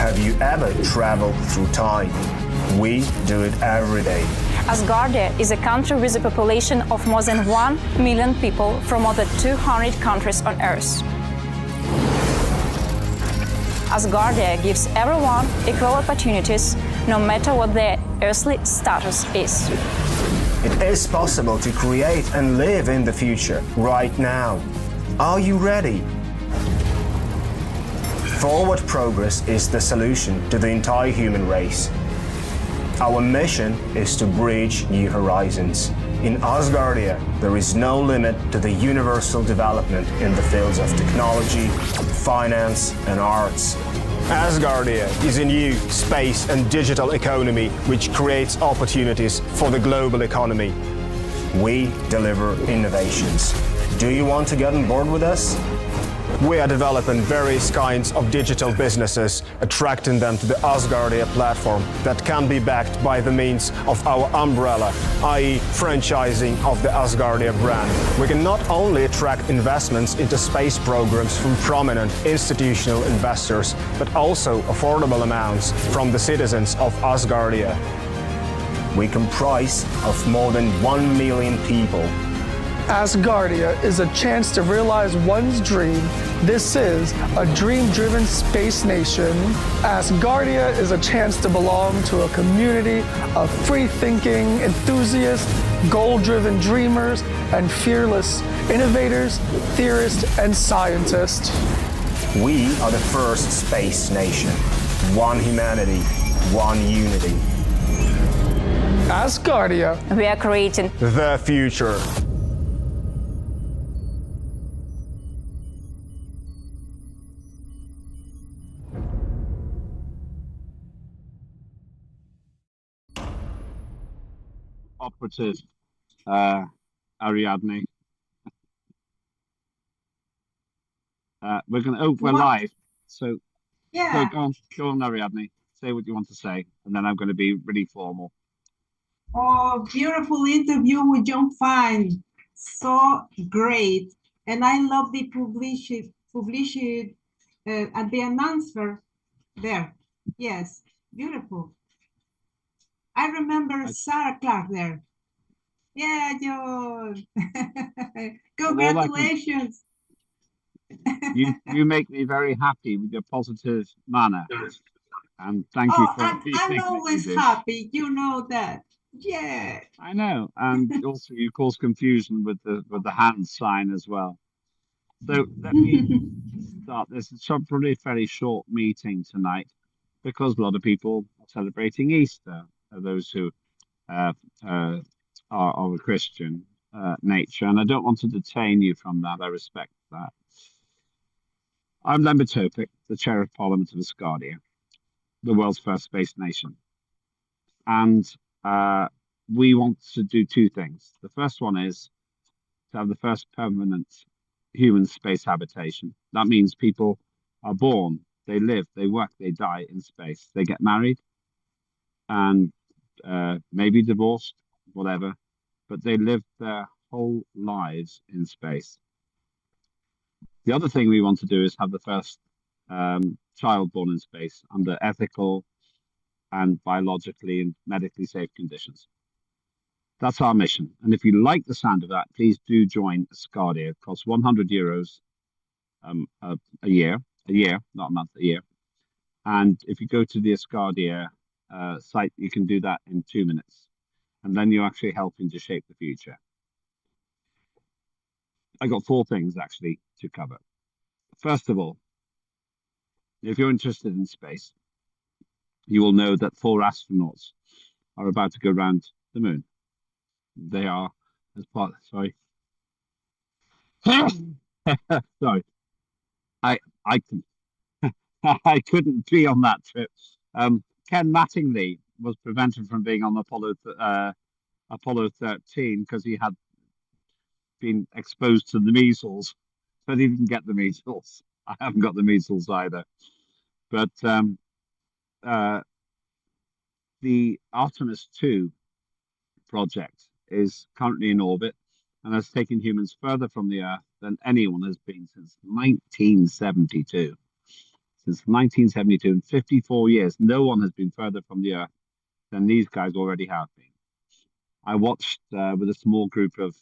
Have you ever traveled through time? We do it every day. Asgardia is a country with a population of more than 1 million people from more than 200 countries on Earth. Asgardia gives everyone equal opportunities, no matter what their earthly status is. It is possible to create and live in the future right now. Are you ready? Forward progress is the solution to the entire human race. Our mission is to bridge new horizons. In Asgardia, there is no limit to the universal development in the fields of technology, finance, and arts. Asgardia is a new space and digital economy which creates opportunities for the global economy. We deliver innovations. Do you want to get on board with us? We are developing various kinds of digital businesses, attracting them to the Asgardia platform that can be backed by the means of our umbrella, i.e. franchising of the Asgardia brand. We can not only attract investments into space programs from prominent institutional investors, but also affordable amounts from the citizens of Asgardia. We comprise of more than 1 million people. Asgardia is a chance to realize one's dream. This is a dream-driven space nation. Asgardia is a chance to belong to a community of free-thinking enthusiasts, goal-driven dreamers, and fearless innovators, theorists, and scientists. We are the first space nation. One humanity, one unity. Asgardia. We are creating the future. Operative Ariadne. We're live. So yeah. Go on, Ariadne. Say what you want to say, and then I'm going to be really formal. Oh, beautiful interview with John Fine. So great. And I love the published at the announcer there. Yes, beautiful. I remember Sarah Clark there. Yeah, John. Congratulations. You make me very happy with your positive manner. And thank you for I'm always happy, you know that. Yeah. I know. And also you cause confusion with the hand sign as well. So let me start this. It's probably a fairly short meeting tonight because a lot of people are celebrating Easter. Those who are of a Christian nature, and I don't want to detain you from that. I respect that. I'm Lembit Topik, the Chair of Parliament of Asgardia, the world's first space nation. And we want to do two things. The first one is to have the first permanent human space habitation. That means people are born, they live, they work, they die in space. They get married and maybe divorced, whatever, but they live their whole lives in space. The other thing we want to do is have the first child born in space under ethical and biologically and medically safe conditions. That's our mission. And if you like the sound of that, please do join Asgardia. It costs €100 a year, not a month, a year. And if you go to the Asgardia site, you can do that in 2 minutes. And then you're actually helping to shape the future. I got 4 things actually to cover. First of all, if you're interested in space, you will know that 4 astronauts are about to go around the moon. They are as part. Sorry, sorry. I couldn't be on that trip. Ken Mattingly was prevented from being on Apollo 13 because he had been exposed to the measles, but he didn't get the measles. I haven't got the measles either. But the Artemis 2 project is currently in orbit and has taken humans further from the Earth than anyone has been since 1972. since 1972. In 54 years, no one has been further from the Earth than these guys already have been. I watched with a small group of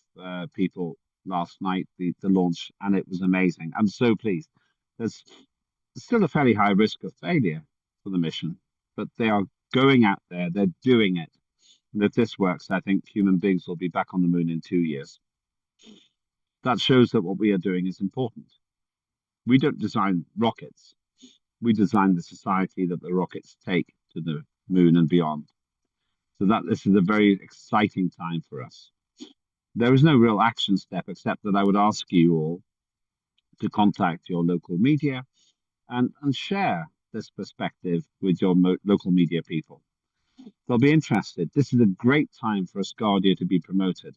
people last night the launch, and it was amazing. I'm so pleased. There's still a fairly high risk of failure for the mission, but they are going out there, they're doing it. And if this works, I think human beings will be back on the moon in 2 years. That shows that what we are doing is important. We don't design rockets. We design the society that the rockets take to the moon and beyond. So this is a very exciting time for us. There is no real action step, except that I would ask you all to contact your local media and share this perspective with your local media people. They'll be interested. This is a great time for Asgardia to be promoted.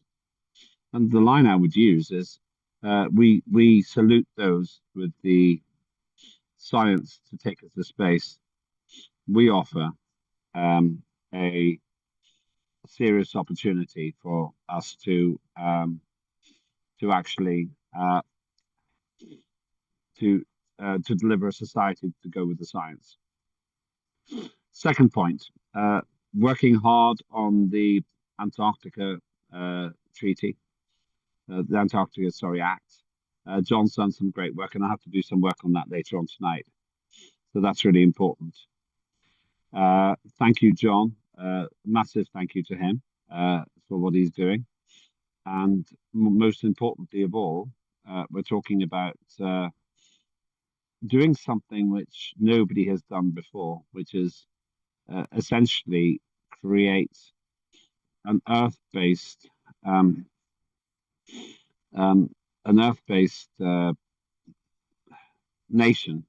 And the line I would use is, we salute those with the science to take us to space. We offer a serious opportunity for us to actually to deliver a society to go with the science. Second point, working hard on the Antarctica treaty, the Antarctica, Act. John's done some great work, and I have to do some work on that later on tonight. So that's really important. Thank you, John. Massive thank you to him for what he's doing. And most importantly of all, we're talking about doing something which nobody has done before, which is essentially create an Earth-based nation.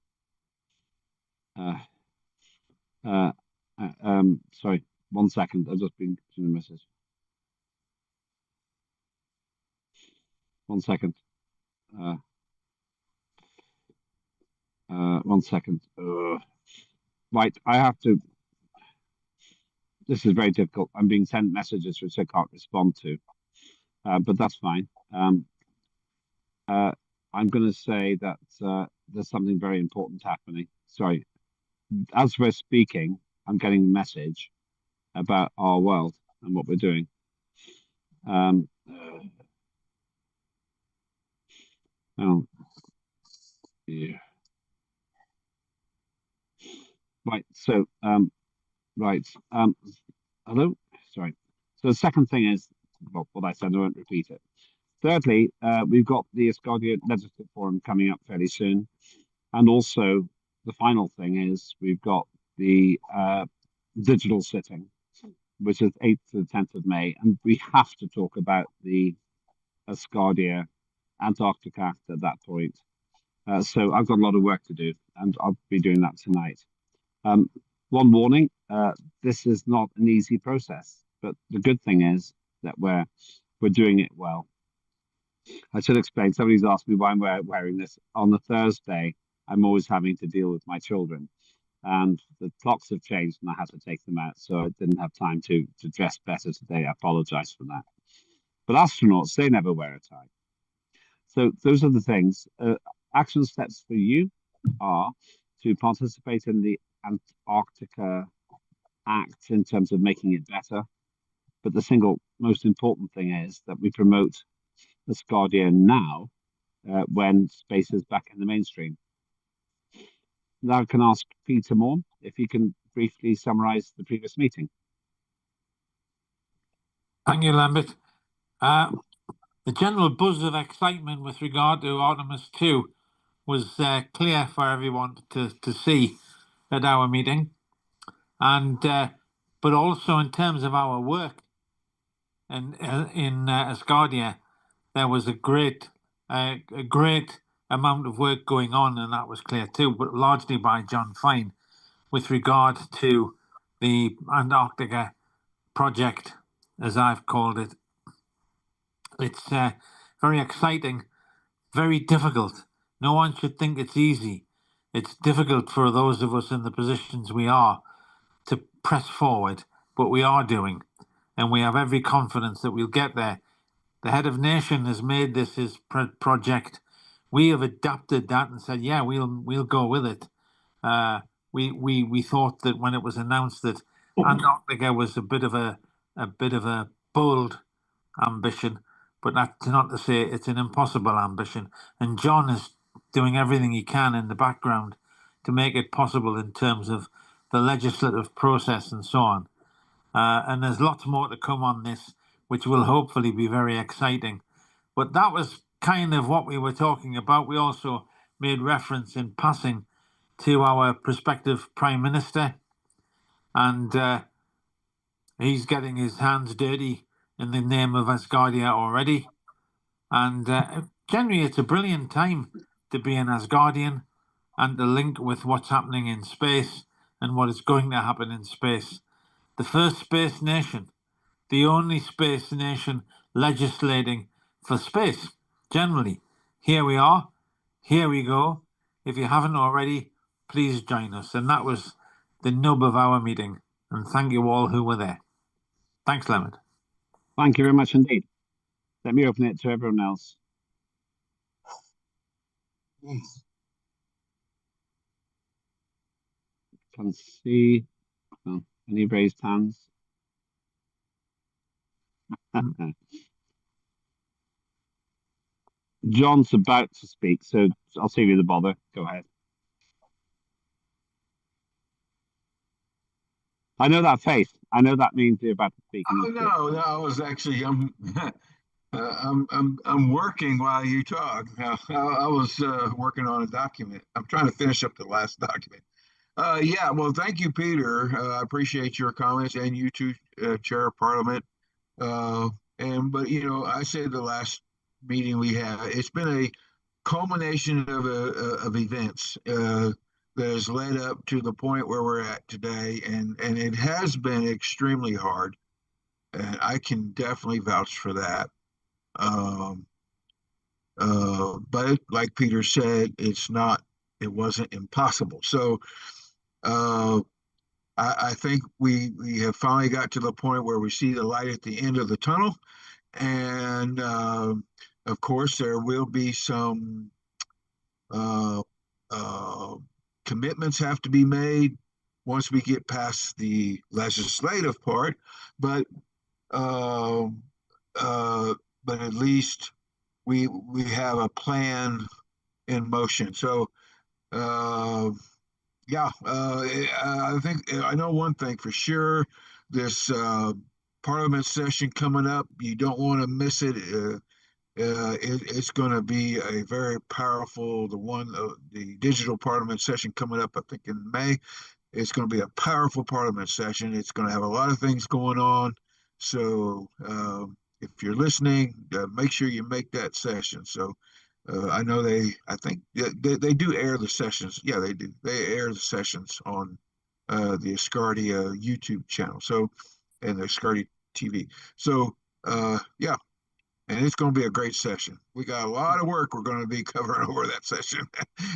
Sorry, 1 second. I've just been sending a message. 1 second. 1 second. Right, I have to. This is very difficult. I'm being sent messages which I can't respond to, but that's fine. I'm going to say that there's something very important happening. Sorry. As we're speaking, I'm getting a message about our world and what we're doing. Yeah. Right. So, hello. Sorry. So the second thing is, well, what I said, I won't repeat it. Thirdly, we've got the Asgardia Legislative Forum coming up fairly soon. And also, the final thing is we've got the digital sitting, which is 8th to the 10th of May. And we have to talk about the Asgardia Antarctic Act at that point. So I've got a lot of work to do, and I'll be doing that tonight. One warning, this is not an easy process, but the good thing is that we're doing it well. I should explain, somebody's asked me why I'm wearing this. On the Thursday, I'm always having to deal with my children, and the clocks have changed and I had to take them out, so I didn't have time to dress better today. I apologize for that. But astronauts, they never wear a tie. So those are the things. Action steps for you are to participate in the Antarctica Act in terms of making it better. But the single most important thing is that we promote Asgardia now when space is back in the mainstream. Now I can ask Peter Morn if he can briefly summarize the previous meeting. Thank you, Lambert. The general buzz of excitement with regard to Artemis 2 was clear for everyone to see at our meeting, and but also in terms of our work in Asgardia, there was a great amount of work going on, and that was clear too, but largely by John Fine with regard to the Antarctica project, as I've called it. It's very exciting, very difficult. No one should think it's easy. It's difficult for those of us in the positions we are to press forward, but we are doing, and we have every confidence that we'll get there. The head of nation has made this his project. We have adapted that and said, yeah, we'll go with it. we thought that when it was announced that Antarctica was a bit of a bold ambition, but that's not to say it's an impossible ambition. And John is doing everything he can in the background to make it possible in terms of the legislative process and so on. And there's lots more to come on this, which will hopefully be very exciting. But that was kind of what we were talking about. We also made reference in passing to our prospective Prime Minister, and he's getting his hands dirty in the name of Asgardia already. And generally, it's a brilliant time to be an Asgardian and to link with what's happening in space and what is going to happen in space. The first space nation, the only space nation legislating for space, generally. Here we are, here we go. If you haven't already, please join us. And that was the nub of our meeting. And thank you all who were there. Thanks, Leonard. Thank you very much indeed. Let me open it to everyone else. Can see any raised hands. John's about to speak, so I'll save you the bother. Go ahead. I know that face. I know that means you're about to speak. Oh no, I was actually I'm working while you talk. I was working on a document. I'm trying to finish up the last document. Yeah, well, thank you, Peter. I appreciate your comments, and you too, Chair of Parliament. But you know, I said the last meeting we had, it's been a culmination of events that has led up to the point where we're at today, and it has been extremely hard, and I can definitely vouch for that. But like Peter said, it wasn't impossible. So I think we have finally got to the point where we see the light at the end of the tunnel. And of course, there will be some commitments have to be made once we get past the legislative part. But at least we have a plan in motion. So yeah, I think I know one thing for sure. This Parliament session coming up, you don't want to miss it. It's going to be a very powerful. The digital Parliament session coming up, I think in May. It's going to be a powerful Parliament session. It's going to have a lot of things going on. So if you're listening, make sure you make that session. So I know I think they do air the sessions. Yeah, they do. They air the sessions on the Asgardia YouTube channel. So, and the Asgardia TV. So, yeah, and it's going to be a great session. We got a lot of work we're going to be covering over that session,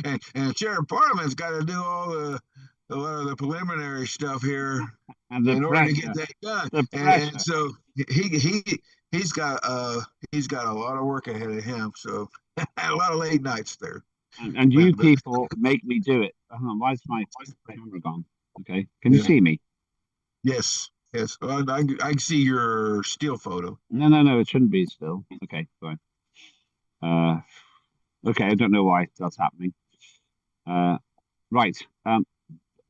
and the Chair of Parliament's got to do a lot of the preliminary stuff here in order to get that done. And so he's got a lot of work ahead of him. So a lot of late nights there. And you people make me do it. Why is my camera gone? Okay, can you see me? Yes. Well, I can see your still photo. No, it shouldn't be still. Okay, fine. Okay, I don't know why that's happening. Right.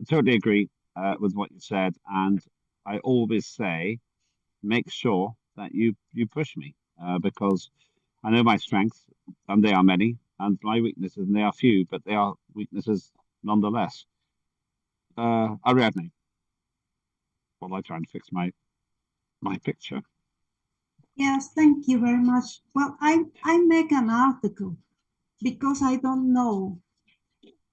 Totally agree with what you said, and I always say, make sure that you push me because I know my strengths, and they are many, and my weaknesses, and they are few, but they are weaknesses nonetheless. Ariadne, while I try and fix my picture. Yes, thank you very much. Well, I make an article because I don't know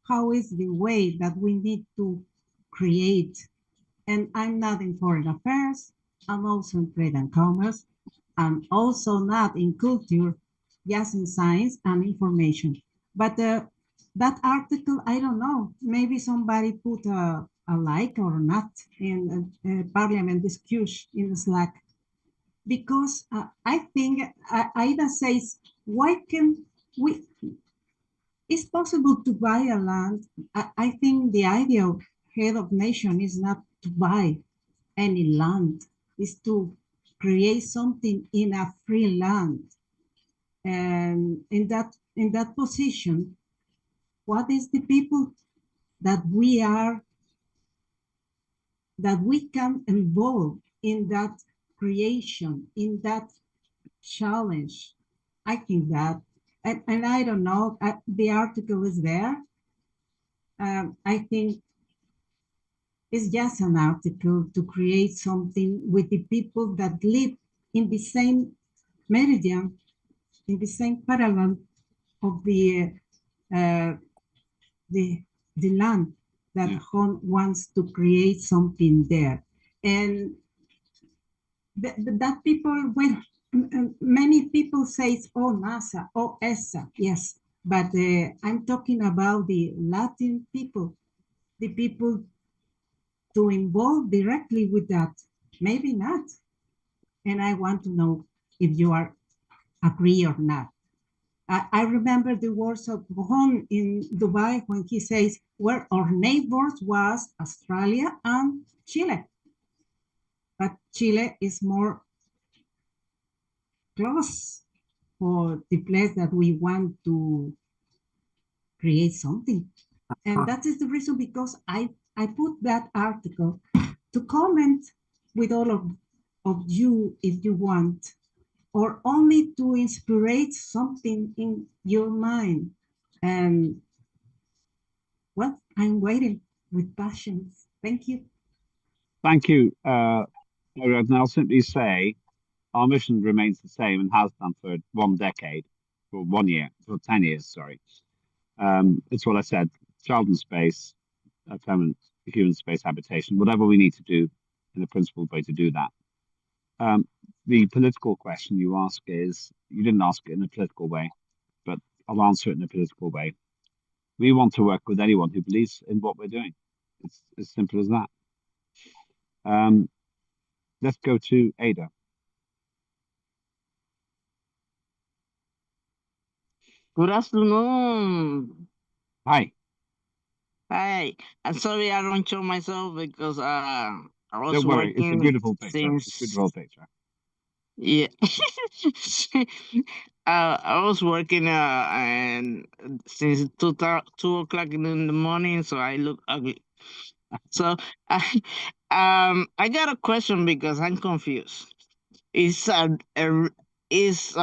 how is the way that we need to create. And I'm not in foreign affairs. I'm also in trade and commerce. I'm also not in culture, just in science and information. But that article, I don't know, maybe somebody put a like or not in Parliament discussion in Slack. Because I think Aida says, why can we, it's possible to buy a land. I think the idea of head of nation is not to buy any land, is to create something in a free land. And in that position, what is the people that we are, that we can involve in that creation, in that challenge? I think that, and I don't know, the article is there. I think it's just an article to create something with the people that live in the same meridian, in the same parallel of uh, the land that wants to create something there. And that people, when many people say, oh, NASA, oh, ESA, yes, but I'm talking about the Latin people, the people to involve directly with that. Maybe not. And I want to know if you are agree or not. I remember the words of Ron in Dubai when he says, where our neighbors was Australia and Chile. But Chile is more close for the place that we want to create something. And that is the reason because I put that article to comment with all of you if you want, or only to inspire something in your mind. And well, I'm waiting with passion. Thank you. Thank you. And I'll simply say our mission remains the same and has done for 1 decade, for 1 year, for 10 years, sorry. It's what I said, child in space, permanent human space habitation, whatever we need to do in a principled way to do that. The political question you ask is, you didn't ask it in a political way, but I'll answer it in a political way. We want to work with anyone who believes in what we're doing. It's as simple as that. Let's go to Ada. Good afternoon. Hi. Hi. I'm sorry I don't show myself because I was Don't worry, it's a working beautiful picture. It's a since beautiful picture. yeah. I was working and since 2 o'clock in the morning, so I look ugly. So I I got a question because I'm confused. Is is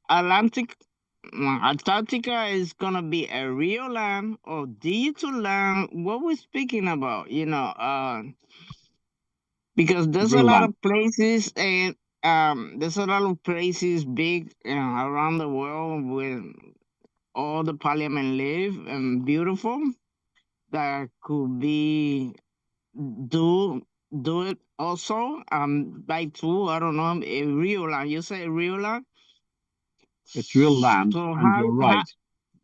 Atlantic Antarctica is gonna be a real land or digital land? What we're speaking about, because there's a Real lot land. of places and there's a lot of places big around the world where all the parliament live and beautiful that could be do do it also by two. I don't know, a real land. You say real land. It's real land, So and you're right.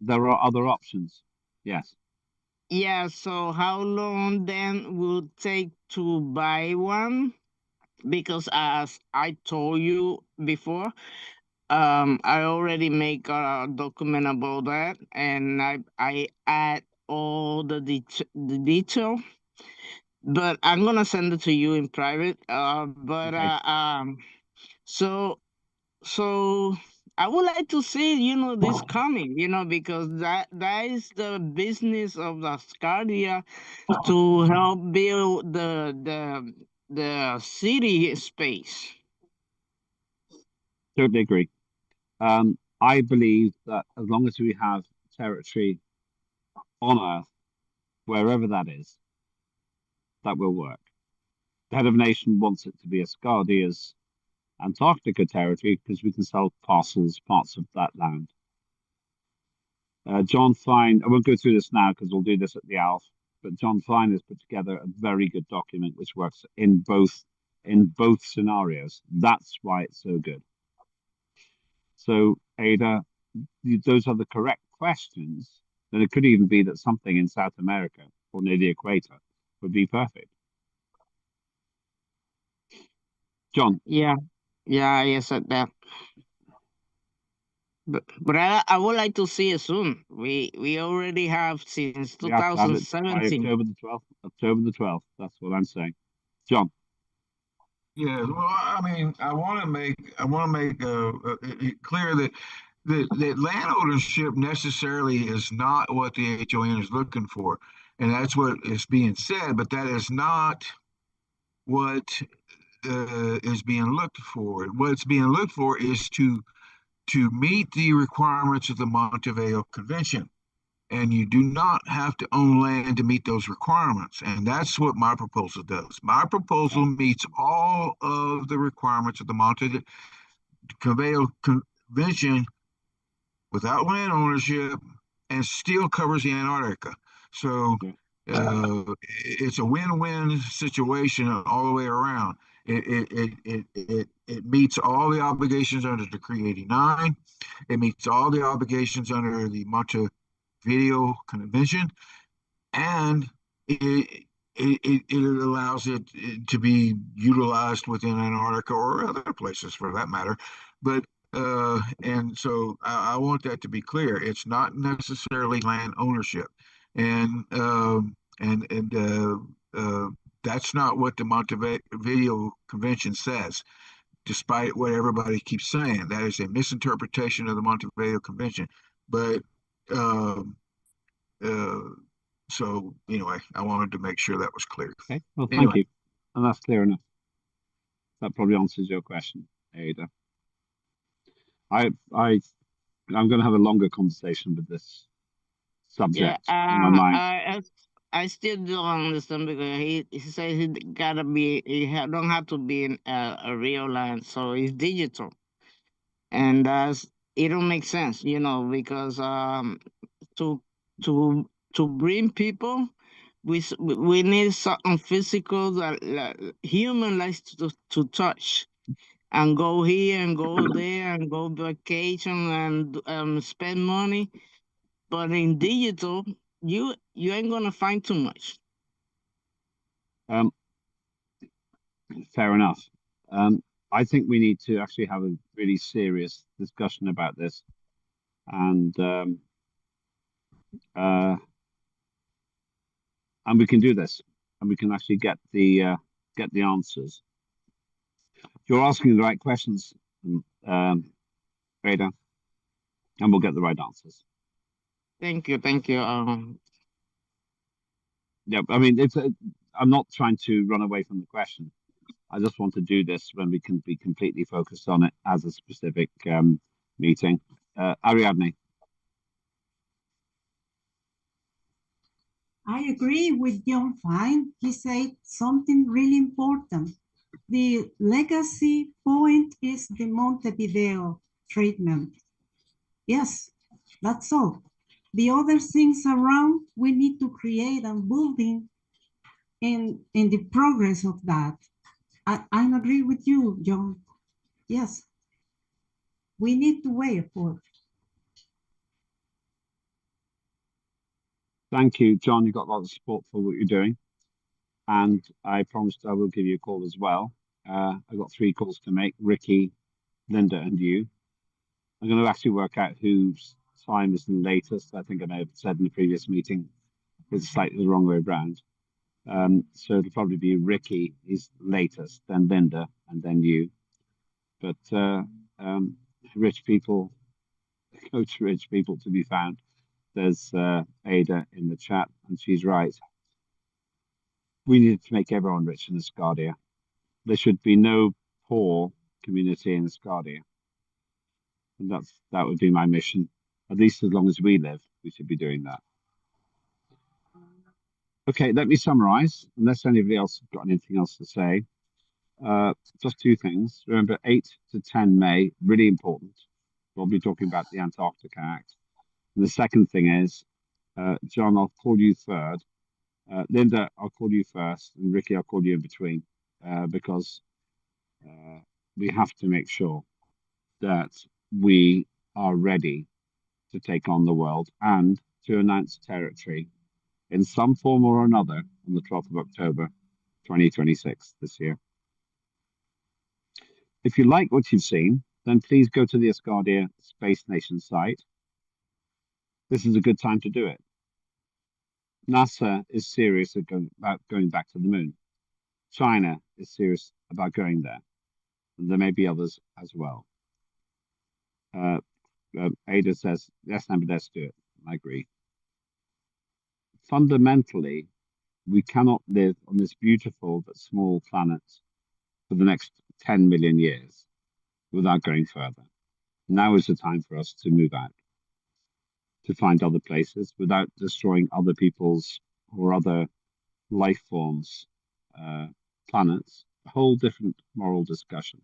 There are other options. Yes. yeah, so how long then will take to buy one? Because as I told you before, I already make a document about that, and I add all the detail. But I'm gonna send it to you in private. Okay. So so I would like to see, this coming, because that is the business of the Asgardia to help build the city space. Totally agree. I believe that as long as we have territory on Earth, wherever that is, that will work. The head of nation wants it to be Asgardia's Antarctica territory because we can sell parcels, parts of that land. John Fine, I won't go through this now because we'll do this at the ALF, but John Fine has put together a very good document which works in both scenarios. That's why it's so good. So, Ada, those are the correct questions. Then it could even be that something in South America or near the equator would be perfect. John. Yeah, I said that. But I would like to see it soon. We already have since We have to have it by 2017. October the 12th. October the 12th. That's what I'm saying. John. Yeah, well, I mean, I want to make it clear that that land ownership necessarily is not what the HON is looking for, and that's what is being said. But that is not what is being looked for. What's being looked for is to meet the requirements of the Montevideo Convention. And you do not have to own land to meet those requirements. And that's what my proposal does. My proposal meets all of the requirements of the Montevideo Convention without land ownership and still covers the Antarctica. So it's a win-win situation all the way around. It meets all the obligations under Decree 89. It meets all the obligations under the Montevideo Convention, and it allows it to be utilized within Antarctica or other places for that matter. But and so I want that to be clear. It's not necessarily land ownership, and that's not what the Montevideo Convention says. Despite what everybody keeps saying, that is a misinterpretation of the Montevideo Convention. But so anyway, I wanted to make sure that was clear. Okay. Well, thank you, and that's clear enough. That probably answers your question, Ada. I'm going to have a longer conversation with this subject in my mind. I still don't understand because he says he gotta be don't have to be in a real land, so it's digital, and it don't make sense, because to bring people, we need something physical that human likes to touch. And go here and go there and go vacation and spend money. But in digital, you ain't gonna find too much. Fair enough. I think we need to actually have a really serious discussion about this, and we can do this, and we can actually get the answers. You're asking the right questions, Ada, and we'll get the right answers. Thank you. Yeah, I mean, I'm not trying to run away from the question. I just want to do this when we can be completely focused on it as a specific meeting. Ariadne. I agree with John Fine. He said something really important. The legacy point is the Montevideo treatment. Yes, that's all. The other things around, we need to create and building in the progress of that. I agree with you, John. Yes, we need to wait for it. Thank you, John. You got a lot of support for what you're doing. And I promised I will give you a call as well. I've got 3 calls to make, Ricky, Linda, and you. I'm going to actually work out whose time is the latest. I think I may have said in the previous meeting, it's slightly the wrong way around. So it'll probably be Ricky is latest, then Linda, and then you. But rich people, go to rich people to be found. There's Ada in the chat, and she's right. We need to make everyone rich in Asgardia. There should be no poor community in Asgardia. And that would be my mission. At least as long as we live, we should be doing that. Okay, let me summarize, unless anybody else has got anything else to say. Just 2 things. Remember, 8 to 10 May, really important. We'll be talking about the Antarctica Act. And the second thing is, John, I'll call you third. Linda, I'll call you first. And Ricky, I'll call you in between. Because we have to make sure that we are ready to take on the world and to announce territory in some form or another on the 12th of October, 2026 this year. If you like what you've seen, then please go to the Asgardia Space Nation site. This is a good time to do it. NASA is serious about going back to the moon. China is serious about going there. And there may be others as well. Ada says, yes, but let's do it. I agree. Fundamentally, we cannot live on this beautiful but small planet for the next 10 million years without going further. Now is the time for us to move out, to find other places without destroying other people's or other life forms, planets, a whole different moral discussion.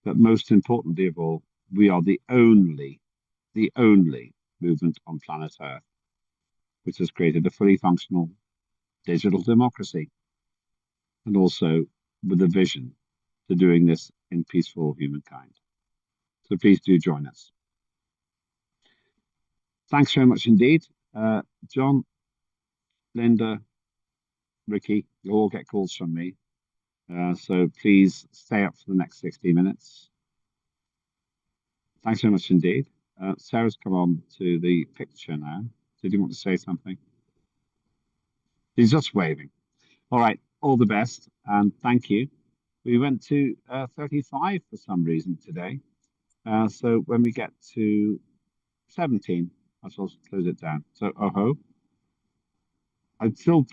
But most importantly of all, we are the only movement on planet Earth which has created a fully functional digital democracy, and also with a vision to doing this in peaceful humankind. So please do join us. Thanks very much indeed. John, Linda, Ricky, you'll all get calls from me. So please stay up for the next 60 minutes. Thanks very much indeed. Sarah's come on to the picture now. Did you want to say something? He's just waving. All right, all the best, and thank you. We went to 35 for some reason today. So when we get to 17, I shall close it down. So, I'd still